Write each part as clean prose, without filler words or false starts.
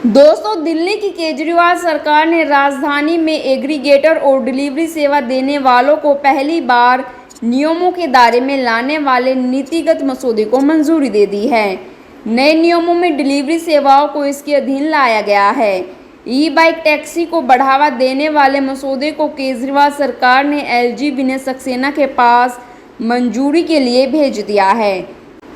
दोस्तों, दिल्ली की केजरीवाल सरकार ने राजधानी में एग्रीगेटर और डिलीवरी सेवा देने वालों को पहली बार नियमों के दायरे में लाने वाले नीतिगत मसौदे को मंजूरी दे दी है। नए नियमों में डिलीवरी सेवाओं को इसके अधीन लाया गया है। ई बाइक टैक्सी को बढ़ावा देने वाले मसौदे को केजरीवाल सरकार ने एलजी विनय सक्सेना के पास मंजूरी के लिए भेज दिया है।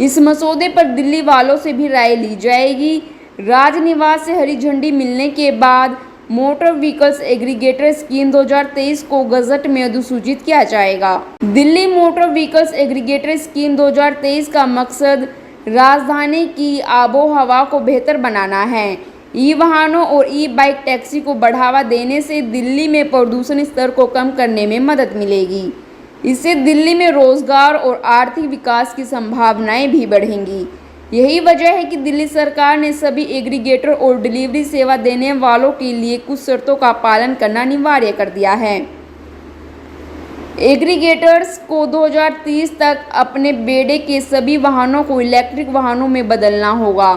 इस मसौदे पर दिल्ली वालों से भी राय ली जाएगी। राजनिवास से हरी झंडी मिलने के बाद मोटर व्हीकल्स एग्रीगेटर स्कीम 2023 को गजट में अधिसूचित किया जाएगा। Delhi motor vehicles aggregator scheme 2023 का मकसद राजधानी की आबोहवा को बेहतर बनाना है। ई वाहनों और ई बाइक टैक्सी को बढ़ावा देने से दिल्ली में प्रदूषण स्तर को कम करने में मदद मिलेगी। इससे दिल्ली में रोजगार और आर्थिक विकास की संभावनाएं भी बढ़ेंगी। यही वजह है कि दिल्ली सरकार ने सभी एग्रीगेटर और डिलीवरी सेवा देने वालों के लिए कुछ शर्तों का पालन करना अनिवार्य कर दिया है। एग्रीगेटर्स को 2030 तक अपने बेड़े के सभी वाहनों को इलेक्ट्रिक वाहनों में बदलना होगा।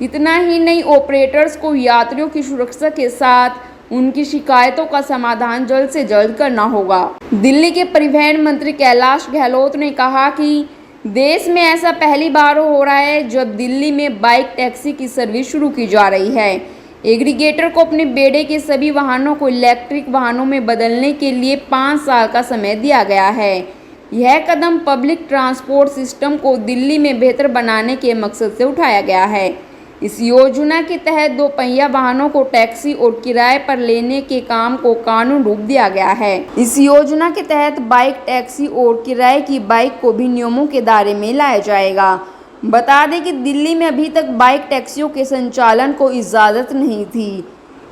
इतना ही नहीं, ऑपरेटर्स को यात्रियों की सुरक्षा के साथ उनकी शिकायतों का समाधान जल्द से जल्द करना होगा। दिल्ली के परिवहन मंत्री कैलाश गहलोत ने कहा कि देश में ऐसा पहली बार हो रहा है जब दिल्ली में बाइक टैक्सी की सर्विस शुरू की जा रही है। एग्रीगेटर को अपने बेड़े के सभी वाहनों को इलेक्ट्रिक वाहनों में बदलने के लिए 5 साल का समय दिया गया है। यह कदम पब्लिक ट्रांसपोर्ट सिस्टम को दिल्ली में बेहतर बनाने के मकसद से उठाया गया है। इस योजना के तहत 2 पहिया वाहनों को टैक्सी और किराए पर लेने के काम को कानून रूप दिया गया है। इस योजना के तहत बाइक टैक्सी और किराए की बाइक को भी नियमों के दायरे में लाया जाएगा। बता दें कि दिल्ली में अभी तक बाइक टैक्सियों के संचालन को इजाज़त नहीं थी।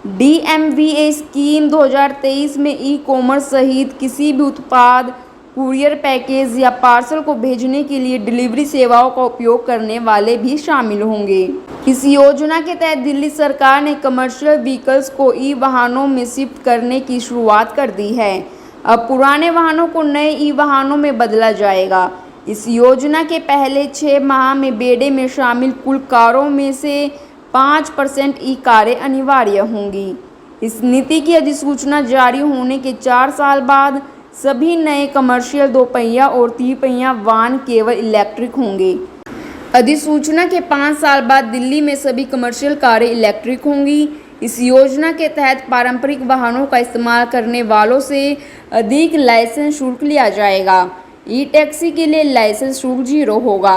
डीएमवीए स्कीम 2023 में ई कॉमर्स सहित किसी भी उत्पाद, कुरियर पैकेज या पार्सल को भेजने के लिए डिलीवरी सेवाओं का उपयोग करने वाले भी शामिल होंगे। इस योजना के तहत दिल्ली सरकार ने कमर्शियल व्हीकल्स को ई वाहनों में शिफ्ट करने की शुरुआत कर दी है। अब पुराने वाहनों को नए ई वाहनों में बदला जाएगा। इस योजना के पहले 6 माह में बेड़े में शामिल कुल कारों में से 5% ई कारें अनिवार्य होंगी। इस नीति की अधिसूचना जारी होने के 4 साल बाद सभी नए कमर्शियल 2 पहिया और 3 पहिया वाहन केवल इलेक्ट्रिक होंगे। अधिसूचना के 5 साल बाद दिल्ली में सभी कमर्शियल कारें इलेक्ट्रिक होंगी। इस योजना के तहत पारंपरिक वाहनों का इस्तेमाल करने वालों से अधिक लाइसेंस शुल्क लिया जाएगा। ई टैक्सी के लिए लाइसेंस शुल्क 0 होगा।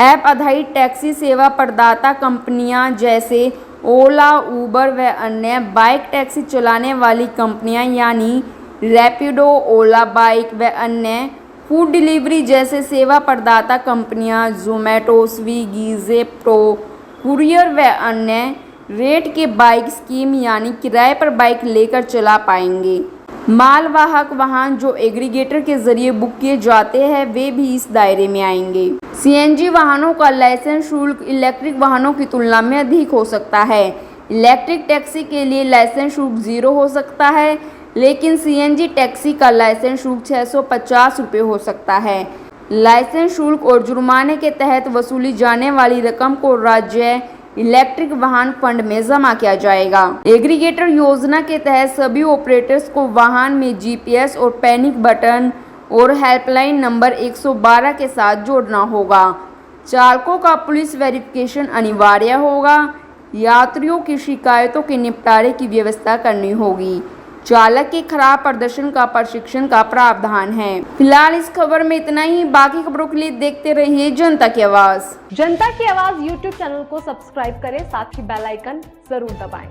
ऐप आधारित टैक्सी सेवा प्रदाता कंपनियां जैसे ओला, उबर व अन्य बाइक टैक्सी चलाने वाली कंपनियां यानी रैपिडो, ओला बाइक व अन्य फूड डिलीवरी जैसे सेवा प्रदाता कंपनियां जोमैटो, स्विगी, ज़ेप्टो, कुरियर व अन्य रेट के बाइक स्कीम यानी किराए पर बाइक लेकर चला पाएंगे। मालवाहक वाहन जो एग्रीगेटर के जरिए बुक किए जाते हैं वे भी इस दायरे में आएंगे। सीएनजी वाहनों का लाइसेंस शुल्क इलेक्ट्रिक वाहनों की तुलना में अधिक हो सकता है। इलेक्ट्रिक टैक्सी के लिए लाइसेंस शुल्क 0 हो सकता है, लेकिन सीएनजी टैक्सी का लाइसेंस शुल्क 650 रुपये हो सकता है। लाइसेंस शुल्क और जुर्माने के तहत वसूली जाने वाली रकम को राज्य इलेक्ट्रिक वाहन फंड में जमा किया जाएगा। एग्रीगेटर योजना के तहत सभी ऑपरेटर्स को वाहन में जीपीएस और पैनिक बटन और हेल्पलाइन नंबर 112 के साथ जोड़ना होगा। चालकों का पुलिस वेरिफिकेशन अनिवार्य होगा। यात्रियों की शिकायतों के निपटारे की व्यवस्था करनी होगी। चालक के खराब प्रदर्शन का प्रशिक्षण का प्रावधान है। फिलहाल इस खबर में इतना ही। बाकी खबरों के लिए देखते रहिए जनता की आवाज। जनता की आवाज यूट्यूब चैनल को सब्सक्राइब करें, साथ ही बेल आइकन जरूर दबाएं।